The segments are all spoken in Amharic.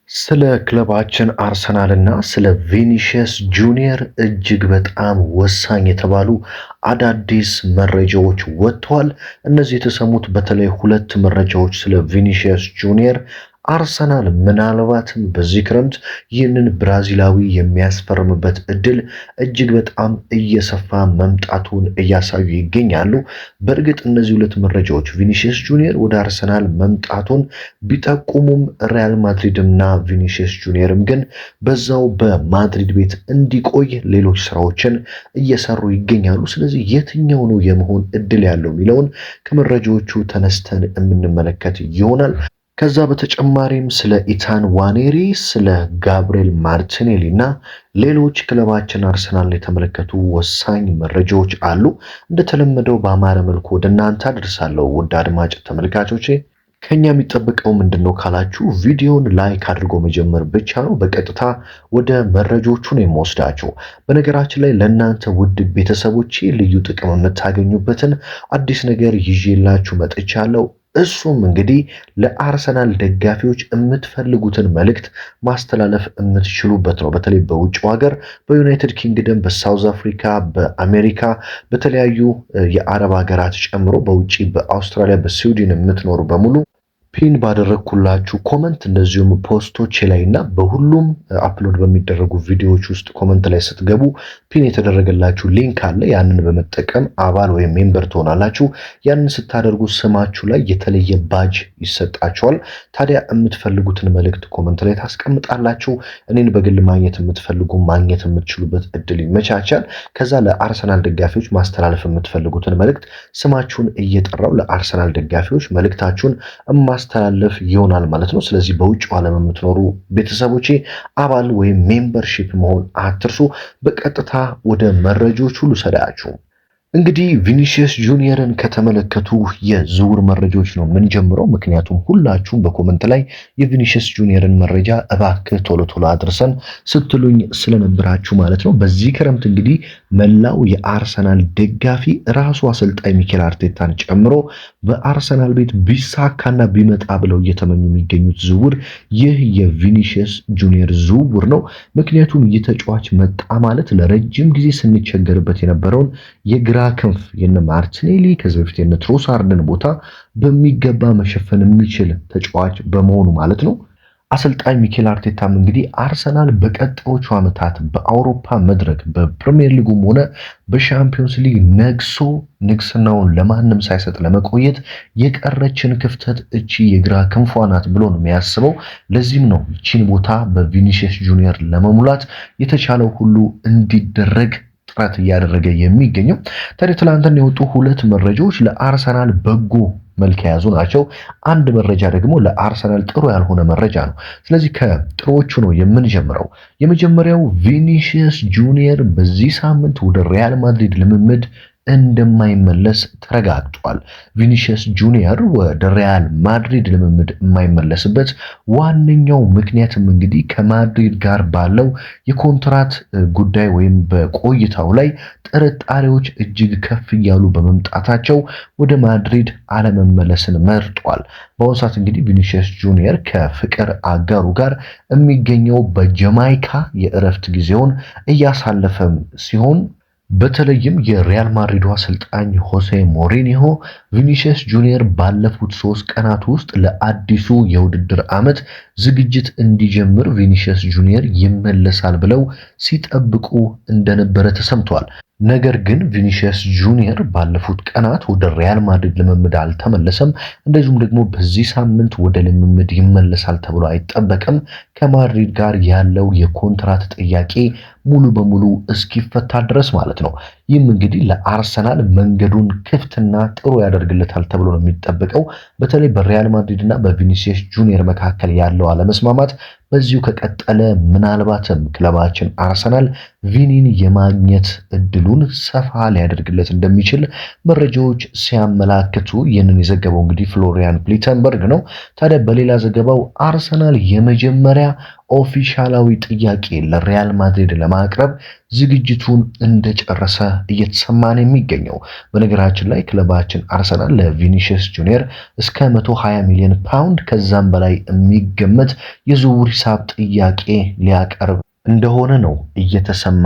ስለ ክለባችን አርሰናልና ስለ ቪኒሺየስ ጁኒየር እጅግ በጣም ወሳኝ የተባሉ አዳዲስ መረጃዎች ወጥተዋል። እነዚህ የተሰሙት በተለይ ሁለት መረጃዎች ስለ ቪኒሺየስ ጁኒየር አርሰናል ምናልባትም በዚህ ክረምት ይህንን ብራዚላዊ የሚያስፈርምበት እድል እጅግ በጣም እየሰፋ መምጣቱን እያሳዩ ይገኛሉ። በእርግጥ እነዚህ ሁለት መረጃዎች ቪኒሺየስ ጁኒየር ወደ አርሰናል መምጣቱን ቢጠቁሙም ሪያል ማድሪድ እና ቪኒሺየስ ጁኒየርም ግን በዛው በማድሪድ ቤት እንዲቆይ ሌሎች ስራዎችን እየሰሩ ይገኛሉ። ስለዚህ የትኛው ነው የመሆን እድል ያለው የሚለውን ከመረጃዎቹ ተነስተን የምንመለከት ይሆናል። ከዛ በተጨማሪም ስለ ኢታን ዋኔሪ፣ ስለ ጋብሪኤል ማርቲኔሊ እና ሌሎች ክለባችን አርሰናል የተመለከቱ ወሳኝ መረጃዎች አሉ። እንደተለመደው በአማረ መልኩ ወደ እናንተ አደርሳለሁ። ውድ አድማጭ ተመልካቾቼ ከኛ የሚጠበቀው ምንድነው ካላችሁ ቪዲዮን ላይክ አድርጎ መጀመር ብቻ ነው። በቀጥታ ወደ መረጃዎቹ ነው የምወስዳቸው። በነገራችን ላይ ለእናንተ ውድ ቤተሰቦቼ ልዩ ጥቅም የምታገኙበትን አዲስ ነገር ይዤላችሁ መጥቻለሁ። እሱም እንግዲህ ለአርሰናል ደጋፊዎች የምትፈልጉትን መልእክት ማስተላለፍ የምትችሉበት ነው። በተለይ በውጭ ሀገር በዩናይትድ ኪንግደም፣ በሳውዝ አፍሪካ፣ በአሜሪካ፣ በተለያዩ የአረብ ሀገራት ጨምሮ በውጭ በአውስትራሊያ፣ በስዊድን የምትኖሩ በሙሉ ፒን ባደረግኩላችሁ ኮመንት እንደዚሁም ፖስቶች ላይ እና በሁሉም አፕሎድ በሚደረጉ ቪዲዮዎች ውስጥ ኮመንት ላይ ስትገቡ ፒን የተደረገላችሁ ሊንክ አለ። ያንን በመጠቀም አባል ወይም ሜምበር ትሆናላችሁ። ያንን ስታደርጉ ስማችሁ ላይ የተለየ ባጅ ይሰጣችኋል። ታዲያ የምትፈልጉትን መልእክት ኮመንት ላይ ታስቀምጣላችሁ። እኔን በግል ማግኘት የምትፈልጉ ማግኘት የምትችሉበት እድል ይመቻቻል። ከዛ ለአርሰናል ደጋፊዎች ማስተላለፍ የምትፈልጉትን መልእክት ስማችሁን እየጠራው ለአርሰናል ደጋፊዎች መልእክታችሁን ማስተላለፍ ይሆናል ማለት ነው። ስለዚህ በውጭ ዓለም የምትኖሩ ቤተሰቦቼ አባል ወይም ሜምበርሺፕ መሆን አትርሱ። በቀጥታ ወደ መረጃዎች ሁሉ ሰዳያችሁ። እንግዲህ ቪኒሺየስ ጁኒየርን ከተመለከቱ የዝውውር መረጃዎች ነው የምንጀምረው። ምክንያቱም ሁላችሁም በኮመንት ላይ የቪኒሺየስ ጁኒየርን መረጃ እባክህ ቶሎ ቶሎ አድርሰን ስትሉኝ ስለነበራችሁ ማለት ነው። በዚህ ክረምት እንግዲህ መላው የአርሰናል ደጋፊ ራሱ አሰልጣኝ ሚኬል አርቴታን ጨምሮ በአርሰናል ቤት ቢሳካና ቢመጣ ብለው እየተመኙ የሚገኙት ዝውውር ይህ የቪኒሺየስ ጁኒየር ዝውውር ነው። ምክንያቱም ይህ ተጫዋች መጣ ማለት ለረጅም ጊዜ ስንቸገርበት የነበረውን የግራ ክንፍ የነ ማርቲኔሊ ከዚህ በፊት የነ ትሮሳርድን ቦታ በሚገባ መሸፈን የሚችል ተጫዋች በመሆኑ ማለት ነው። አሰልጣኝ ሚኬል አርቴታም እንግዲህ አርሰናል በቀጣዮቹ ዓመታት በአውሮፓ መድረክ በፕሪሚየር ሊጉም ሆነ በሻምፒዮንስ ሊግ ነግሶ ንግስናውን ለማንም ሳይሰጥ ለመቆየት የቀረችን ክፍተት እቺ የግራ ክንፏ ናት ብሎ ነው የሚያስበው። ለዚህም ነው እቺን ቦታ በቪኒሺየስ ጁኒየር ለመሙላት የተቻለው ሁሉ እንዲደረግ ጥረት እያደረገ የሚገኘው። ታዲያ ትላንትና የወጡ ሁለት መረጃዎች ለአርሰናል በጎ መልክ የያዙ ናቸው። አንድ መረጃ ደግሞ ለአርሰናል ጥሩ ያልሆነ መረጃ ነው። ስለዚህ ከጥሩዎቹ ነው የምንጀምረው። የመጀመሪያው ቪኒሺየስ ጁኒየር በዚህ ሳምንት ወደ ሪያል ማድሪድ ልምምድ እንደማይመለስ ተረጋግጧል። ቪኒሺየስ ጁኒየር ወደ ሪያል ማድሪድ ልምምድ የማይመለስበት ዋነኛው ምክንያትም እንግዲህ ከማድሪድ ጋር ባለው የኮንትራት ጉዳይ ወይም በቆይታው ላይ ጥርጣሬዎች እጅግ ከፍ እያሉ በመምጣታቸው ወደ ማድሪድ አለመመለስን መርጧል። በአሁኑ ሰዓት እንግዲህ ቪኒሺየስ ጁኒየር ከፍቅር አጋሩ ጋር የሚገኘው በጀማይካ የእረፍት ጊዜውን እያሳለፈም ሲሆን በተለይም የሪያል ማድሪዱ አሰልጣኝ ሆሴ ሞሪኒሆ ቪኒሺየስ ጁኒየር ባለፉት 3 ቀናት ውስጥ ለአዲሱ የውድድር ዓመት ዝግጅት እንዲጀምር ቪኒሺየስ ጁኒየር ይመለሳል ብለው ሲጠብቁ እንደነበረ ተሰምቷል። ነገር ግን ቪኒሺየስ ጁኒየር ባለፉት ቀናት ወደ ሪያል ማድሪድ ልምምድ አልተመለሰም። እንደዚሁም ደግሞ በዚህ ሳምንት ወደ ልምምድ ይመለሳል ተብሎ አይጠበቅም። ከማድሪድ ጋር ያለው የኮንትራት ጥያቄ ሙሉ በሙሉ እስኪፈታ ድረስ ማለት ነው። ይህም እንግዲህ ለአርሰናል መንገዱን ክፍትና ጥሩ ያደርግለታል ተብሎ ነው የሚጠበቀው። በተለይ በሪያል ማድሪድ እና በቪኒሺየስ ጁኒየር መካከል ያለው አለመስማማት በዚሁ ከቀጠለ ምናልባትም ክለባችን አርሰናል ቪኒን የማግኘት እድሉን ሰፋ ሊያደርግለት እንደሚችል መረጃዎች ሲያመላክቱ ይህንን የዘገበው እንግዲህ ፍሎሪያን ፕሊተንበርግ ነው። ታዲያ በሌላ ዘገባው አርሰናል የመጀመሪያ ኦፊሻላዊ ጥያቄ ለሪያል ማድሪድ ለማቅረብ ዝግጅቱን እንደጨረሰ እየተሰማ ነው የሚገኘው። በነገራችን ላይ ክለባችን አርሰናል ለቪኒሺየስ ጁኒየር እስከ 120 ሚሊዮን ፓውንድ ከዛም በላይ የሚገመት የዝውውር ሂሳብ ጥያቄ ሊያቀርብ እንደሆነ ነው እየተሰማ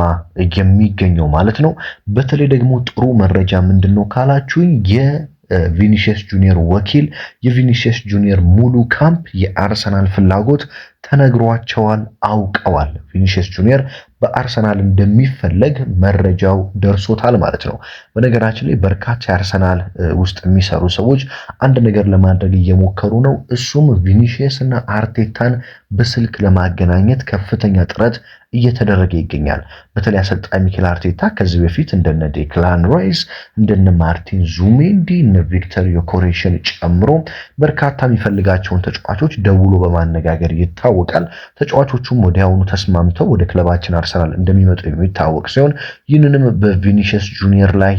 የሚገኘው ማለት ነው። በተለይ ደግሞ ጥሩ መረጃ ምንድነው ካላችሁኝ የቪኒሺየስ ጁኒየር ወኪል የቪኒሺየስ ጁኒየር ሙሉ ካምፕ የአርሰናል ፍላጎት ተነግሯቸዋል፣ አውቀዋል። ቪኒሺየስ ጁኒየር በአርሰናል እንደሚፈለግ መረጃው ደርሶታል ማለት ነው። በነገራችን ላይ በርካታ የአርሰናል ውስጥ የሚሰሩ ሰዎች አንድ ነገር ለማድረግ እየሞከሩ ነው። እሱም ቪኒሺየስ እና አርቴታን በስልክ ለማገናኘት ከፍተኛ ጥረት እየተደረገ ይገኛል። በተለይ አሰልጣኝ ሚኬል አርቴታ ከዚህ በፊት እንደነ ዴክላን ራይስ፣ እንደነ ማርቲን ዙሜንዲ፣ እነ ቪክተር ዮኬሬሽን ጨምሮ በርካታ የሚፈልጋቸውን ተጫዋቾች ደውሎ በማነጋገር ይታወቃል። ተጫዋቾቹም ወዲያውኑ ተስማምተው ወደ ክለባችን አርሰናል እንደሚመጡ የሚታወቅ ሲሆን ይህንንም በቪኒሺየስ ጁኒየር ላይ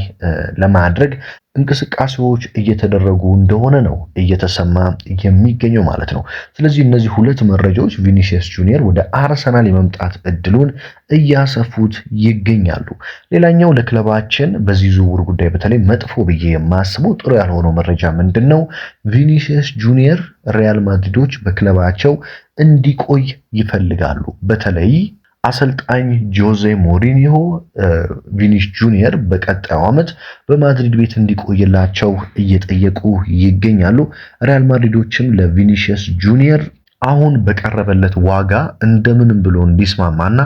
ለማድረግ እንቅስቃሴዎች እየተደረጉ እንደሆነ ነው እየተሰማ የሚገኘው ማለት ነው። ስለዚህ እነዚህ ሁለት መረጃዎች ቪኒሺየስ ጁኒየር ወደ አርሰናል የመምጣት እድሉን እያሰፉት ይገኛሉ። ሌላኛው ለክለባችን በዚህ ዝውውር ጉዳይ በተለይ መጥፎ ብዬ የማስበው ጥሩ ያልሆነው መረጃ ምንድነው? ቪኒሺየስ ጁኒየር ሪያል ማድሪዶች በክለባቸው እንዲቆይ ይፈልጋሉ። በተለይ አሰልጣኝ ጆዜ ሞሪኒዮ ቪኒሺየስ ጁኒየር በቀጣዩ ዓመት በማድሪድ ቤት እንዲቆይላቸው እየጠየቁ ይገኛሉ። ሪያል ማድሪዶችም ለቪኒሺየስ ጁኒየር አሁን በቀረበለት ዋጋ እንደምንም ብሎ እንዲስማማና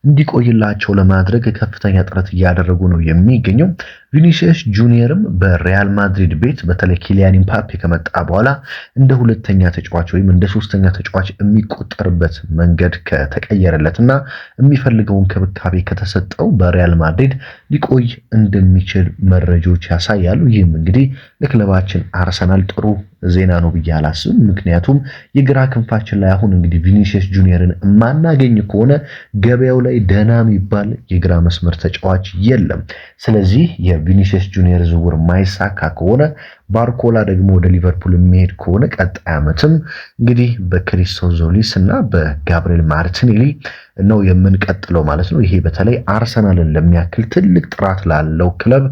እንዲቆይላቸው ለማድረግ ከፍተኛ ጥረት እያደረጉ ነው የሚገኘው። ቪኒሺየስ ጁኒየርም በሪያል ማድሪድ ቤት በተለይ ኪሊያን ኢምባፔ ከመጣ በኋላ እንደ ሁለተኛ ተጫዋች ወይም እንደ ሶስተኛ ተጫዋች የሚቆጠርበት መንገድ ከተቀየረለትና የሚፈልገውን እንክብካቤ ከተሰጠው በሪያል ማድሪድ ሊቆይ እንደሚችል መረጃዎች ያሳያሉ። ይህም እንግዲህ ለክለባችን አርሰናል ጥሩ ዜና ነው ብዬ አላስብም። ምክንያቱም የግራ ክንፋችን ላይ አሁን እንግዲህ ቪኒሺየስ ጁኒየርን የማናገኝ ከሆነ ገበያው ላይ ደህና የሚባል የግራ መስመር ተጫዋች የለም። ስለዚህ የቪኒሺየስ ጁኒየር ዝውውር ማይሳካ ከሆነ ባርኮላ ደግሞ ወደ ሊቨርፑል የሚሄድ ከሆነ ቀጣይ ዓመትም እንግዲህ በክሪስቶዞሊስ እና በጋብሪኤል ማርቲኔሊ ነው የምንቀጥለው ማለት ነው። ይሄ በተለይ አርሰናልን ለሚያክል ትልቅ ጥራት ላለው ክለብ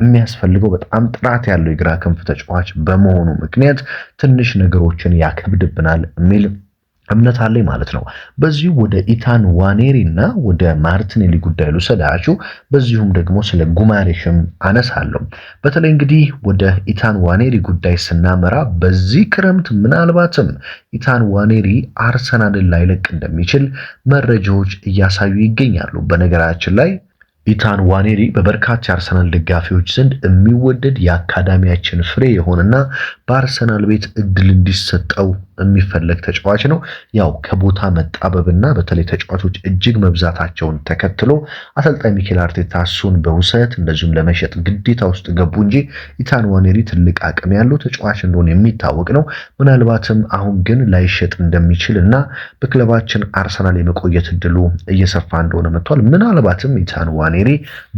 የሚያስፈልገው በጣም ጥራት ያለው የግራ ክንፍ ተጫዋች በመሆኑ ምክንያት ትንሽ ነገሮችን ያከብድብናል የሚል እምነት አለኝ ማለት ነው። በዚሁ ወደ ኢታን ዋኔሪ እና ወደ ማርቲኔሊ ጉዳይ ልውሰዳችሁ። በዚሁም ደግሞ ስለ ጉማሬሽም አነሳለሁ። በተለይ እንግዲህ ወደ ኢታን ዋኔሪ ጉዳይ ስናመራ በዚህ ክረምት ምናልባትም ኢታን ዋኔሪ አርሰናልን ላይለቅ እንደሚችል መረጃዎች እያሳዩ ይገኛሉ። በነገራችን ላይ ኢታን ዋኔሪ በበርካታ የአርሰናል ደጋፊዎች ዘንድ የሚወደድ የአካዳሚያችን ፍሬ የሆነና በአርሰናል ቤት እድል እንዲሰጠው የሚፈለግ ተጫዋች ነው። ያው ከቦታ መጣበብና በተለይ ተጫዋቾች እጅግ መብዛታቸውን ተከትሎ አሰልጣኝ ሚኬል አርቴታ እሱን በውሰት እንደዚሁም ለመሸጥ ግዴታ ውስጥ ገቡ እንጂ ኢታን ዋኔሪ ትልቅ አቅም ያለው ተጫዋች እንደሆነ የሚታወቅ ነው። ምናልባትም አሁን ግን ላይሸጥ እንደሚችል እና በክለባችን አርሰናል የመቆየት እድሉ እየሰፋ እንደሆነ መጥቷል። ምናልባትም ኢታን ዋኔሪ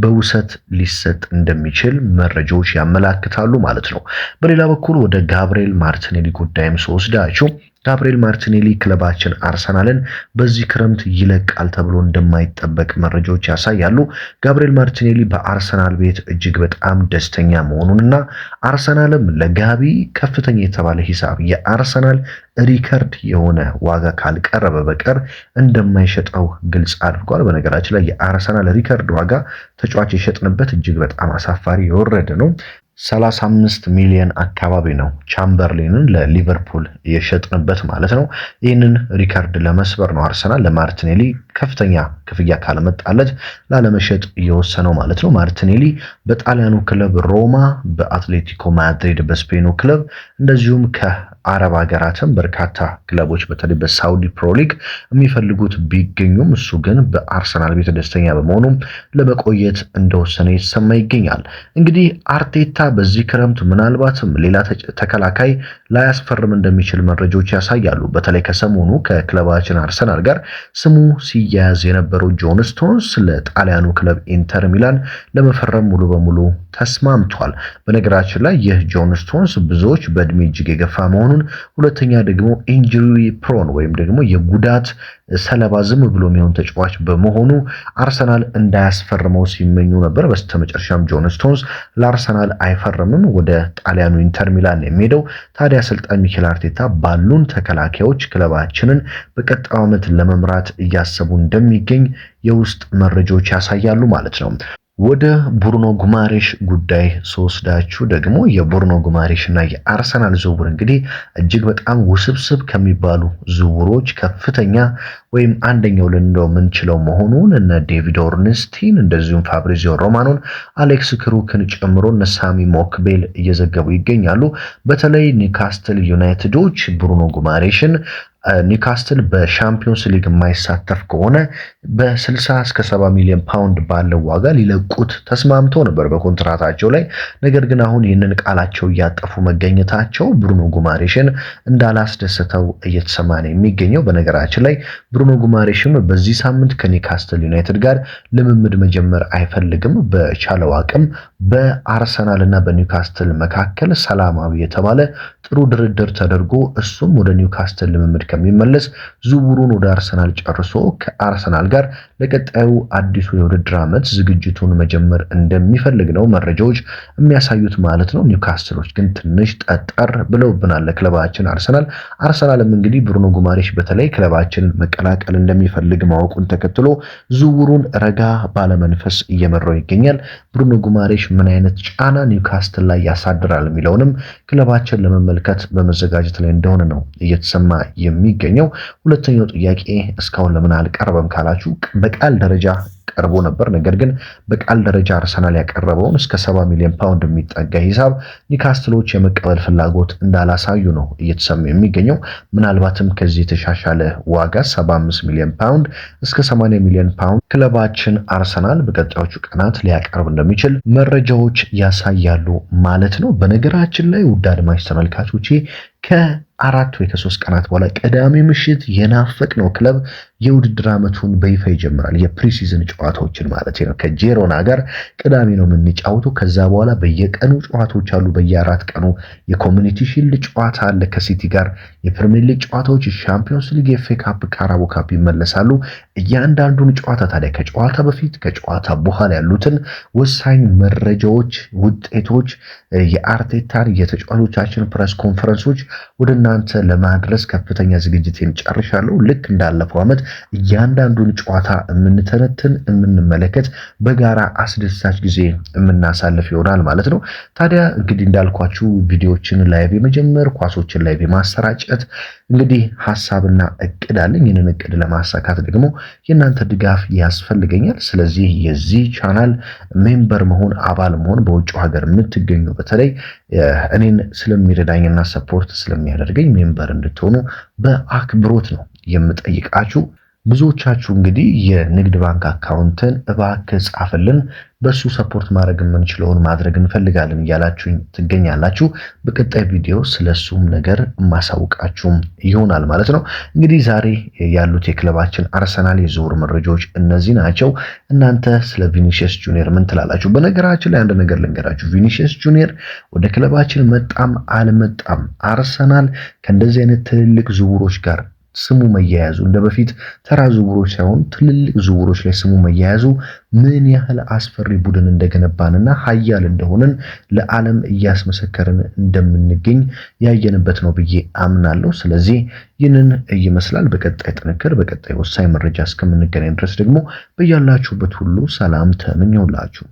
በውሰት ሊሰጥ እንደሚችል መረጃዎች ያመላክታሉ ማለት ነው። በሌላ በኩል ወደ ጋብሪኤል ማርቲኔሊ ጉዳይም ስወስዳችሁ ጋብሪኤል ማርቲኔሊ ክለባችን አርሰናልን በዚህ ክረምት ይለቃል ተብሎ እንደማይጠበቅ መረጃዎች ያሳያሉ። ጋብሪኤል ማርቲኔሊ በአርሰናል ቤት እጅግ በጣም ደስተኛ መሆኑንና አርሰናልም ለጋቢ ከፍተኛ የተባለ ሂሳብ የአርሰናል ሪከርድ የሆነ ዋጋ ካልቀረበ በቀር እንደማይሸጠው ግልጽ አድርጓል። በነገራችን ላይ የአርሰናል ሪከርድ ዋጋ ተጫዋች የሸጥንበት እጅግ በጣም አሳፋሪ የወረደ ነው። 35 ሚሊዮን አካባቢ ነው ቻምበርሊንን ለሊቨርፑል የሸጥንበት ማለት ነው። ይህንን ሪከርድ ለመስበር ነው አርሰናል ለማርቲኔሊ ከፍተኛ ክፍያ ካለመጣለት ላለመሸጥ እየወሰነው ማለት ነው። ማርቲኔሊ በጣሊያኑ ክለብ ሮማ፣ በአትሌቲኮ ማድሪድ በስፔኑ ክለብ እንደዚሁም ከአረብ ሀገራትም በርካታ ክለቦች በተለይ በሳውዲ ፕሮ ሊግ የሚፈልጉት ቢገኙም እሱ ግን በአርሰናል ቤት ደስተኛ በመሆኑ ለመቆየት እንደወሰነ ይሰማ ይገኛል። እንግዲህ አርቴታ በዚህ ክረምት ምናልባትም ሌላ ተከላካይ ላያስፈርም እንደሚችል መረጃዎች ያሳያሉ። በተለይ ከሰሞኑ ከክለባችን አርሰናል ጋር ስሙ ሲያያዝ የነበረው ጆን ስቶንስ ለጣሊያኑ ክለብ ኢንተር ሚላን ለመፈረም ሙሉ በሙሉ ተስማምቷል። በነገራችን ላይ ይህ ጆን ስቶንስ ብዙዎች በእድሜ እጅግ የገፋ መሆኑን፣ ሁለተኛ ደግሞ ኢንጁሪ ፕሮን ወይም ደግሞ የጉዳት ሰለባ ዝም ብሎ የሚሆን ተጫዋች በመሆኑ አርሰናል እንዳያስፈርመው ሲመኙ ነበር። በስተመጨረሻም ጆን ስቶንስ ለአርሰናል አይፈርምም፣ ወደ ጣሊያኑ ኢንተር ሚላን የሚሄደው። ታዲያ አሰልጣኝ ሚኬል አርቴታ ባሉን ተከላካዮች ክለባችንን በቀጣዩ ዓመት ለመምራት እያሰቡ እንደሚገኝ የውስጥ መረጃዎች ያሳያሉ ማለት ነው። ወደ ብሩኖ ጉማሬሽ ጉዳይ ስወስዳችሁ ደግሞ የብሩኖ ጉማሬሽ እና የአርሰናል ዝውውር እንግዲህ እጅግ በጣም ውስብስብ ከሚባሉ ዝውውሮች ከፍተኛ ወይም አንደኛው ልንለው የምንችለው መሆኑን እነ ዴቪድ ኦርንስቲን እንደዚሁም ፋብሪዚዮ ሮማኖን አሌክስ ክሩክን ጨምሮ እነ ሳሚ ሞክቤል እየዘገቡ ይገኛሉ። በተለይ ኒውካስትል ዩናይትዶች ብሩኖ ጉማሬሽን ኒውካስትል በሻምፒዮንስ ሊግ የማይሳተፍ ከሆነ በ60 እስከ 70 ሚሊዮን ፓውንድ ባለው ዋጋ ሊለቁት ተስማምተው ነበር በኮንትራታቸው ላይ። ነገር ግን አሁን ይህንን ቃላቸው እያጠፉ መገኘታቸው ብሩኖ ጉማሬሽን እንዳላስደሰተው እየተሰማ ነው የሚገኘው። በነገራችን ላይ ብሩኖ ጉማሬሽም በዚህ ሳምንት ከኒውካስትል ዩናይትድ ጋር ልምምድ መጀመር አይፈልግም። በቻለው አቅም በአርሰናል እና በኒውካስትል መካከል ሰላማዊ የተባለ ጥሩ ድርድር ተደርጎ እሱም ወደ ኒውካስትል ልምምድ ከሚመለስ ዝውውሩን ወደ አርሰናል ጨርሶ ከአርሰናል ጋር ለቀጣዩ አዲሱ የውድድር ዓመት ዝግጅቱን መጀመር እንደሚፈልግ ነው መረጃዎች የሚያሳዩት ማለት ነው። ኒውካስትሎች ግን ትንሽ ጠጠር ብለውብናል ለክለባችን አርሰናልም እንግዲህ ብሩኖ ጉማሬሽ በተለይ ክለባችንን መቀላቀል እንደሚፈልግ ማወቁን ተከትሎ ዝውውሩን ረጋ ባለመንፈስ እየመራው ይገኛል። ብሩኖ ጉማሬሽ ምን አይነት ጫና ኒውካስትል ላይ ያሳድራል የሚለውንም ክለባችን ለመመልከት በመዘጋጀት ላይ እንደሆነ ነው እየተሰማ የሚገኘው። ሁለተኛው ጥያቄ እስካሁን ለምን አልቀረበም ካላችሁ በቃል ደረጃ ቀርቦ ነበር። ነገር ግን በቃል ደረጃ አርሰናል ያቀረበውን እስከ 70 ሚሊዮን ፓውንድ የሚጠጋ ሂሳብ ኒውካስትሎች የመቀበል ፍላጎት እንዳላሳዩ ነው እየተሰማ የሚገኘው። ምናልባትም ከዚህ የተሻሻለ ዋጋ 75 ሚሊዮን ፓውንድ እስከ 80 ሚሊዮን ፓውንድ ክለባችን አርሰናል በቀጣዮቹ ቀናት ሊያቀርብ እንደሚችል መረጃዎች ያሳያሉ ማለት ነው። በነገራችን ላይ ውድ አድማጭ ተመልካቾቼ ከ4 ወይ ከ3 ቀናት በኋላ ቅዳሜ ምሽት የናፈቅነው ክለብ የውድድር ዓመቱን በይፋ ይጀምራል። የፕሪሲዝን ጨዋታዎችን ማለት ነው። ከጄሮና ጋር ቅዳሜ ነው የምንጫወተው። ከዛ በኋላ በየቀኑ ጨዋታዎች አሉ። በየ4 ቀኑ የኮሚኒቲ ሺልድ ጨዋታ አለ ከሲቲ ጋር። የፕሪሚየር ሊግ ጨዋታዎች፣ የሻምፒዮንስ ሊግ፣ የኤፍኤ ካፕ፣ ካራቦ ካፕ ይመለሳሉ። እያንዳንዱን ጨዋታ ታዲያ ከጨዋታ በፊት ከጨዋታ በኋላ ያሉትን ወሳኝ መረጃዎች፣ ውጤቶች፣ የአርቴታን የተጫዋቾቻችን ፕሬስ ኮንፈረንሶች ወደ እናንተ ለማድረስ ከፍተኛ ዝግጅቴን ጨርሻለሁ። ልክ እንዳለፈው ዓመት እያንዳንዱን ጨዋታ የምንተነትን የምንመለከት በጋራ አስደሳች ጊዜ የምናሳልፍ ይሆናል ማለት ነው። ታዲያ እንግዲህ እንዳልኳችሁ ቪዲዮዎችን ላይቭ የመጀመር ኳሶችን ላይቭ የማሰራጨት እንግዲህ ሐሳብና እቅድ አለኝ። ይህንን እቅድ ለማሳካት ደግሞ የእናንተ ድጋፍ ያስፈልገኛል። ስለዚህ የዚህ ቻናል ሜምበር መሆን አባል መሆን በውጭ ሀገር የምትገኙ በተለይ እኔን ስለሚረዳኝና ሰፖርት ስለሚያደርገኝ ሜምበር እንድትሆኑ በአክብሮት ነው የምጠይቃችሁ። ብዙዎቻችሁ እንግዲህ የንግድ ባንክ አካውንትን እባክህ ጻፍልን በሱ ሰፖርት ማድረግ የምንችለውን ማድረግ እንፈልጋለን እያላችሁኝ ትገኛላችሁ። በቀጣይ ቪዲዮ ስለሱም ነገር ማሳውቃችሁም ይሆናል ማለት ነው። እንግዲህ ዛሬ ያሉት የክለባችን አርሰናል የዝውውር መረጃዎች እነዚህ ናቸው። እናንተ ስለ ቪኒሺየስ ጁኒየር ምን ትላላችሁ? በነገራችን ላይ አንድ ነገር ልንገራችሁ። ቪኒሺየስ ጁኒየር ወደ ክለባችን መጣም አልመጣም አርሰናል ከእንደዚህ አይነት ትልልቅ ዝውውሮች ጋር ስሙ መያያዙ እንደ በፊት ተራ ዝውውሮች ሳይሆን ትልልቅ ዝውውሮች ላይ ስሙ መያያዙ ምን ያህል አስፈሪ ቡድን እንደገነባንና ኃያል እንደሆነን ለዓለም እያስመሰከርን እንደምንገኝ ያየንበት ነው ብዬ አምናለሁ። ስለዚህ ይህንን ይመስላል። በቀጣይ ጥንክር፣ በቀጣይ ወሳኝ መረጃ እስከምንገናኝ ድረስ ደግሞ በያላችሁበት ሁሉ ሰላም ተመኘውላችሁ።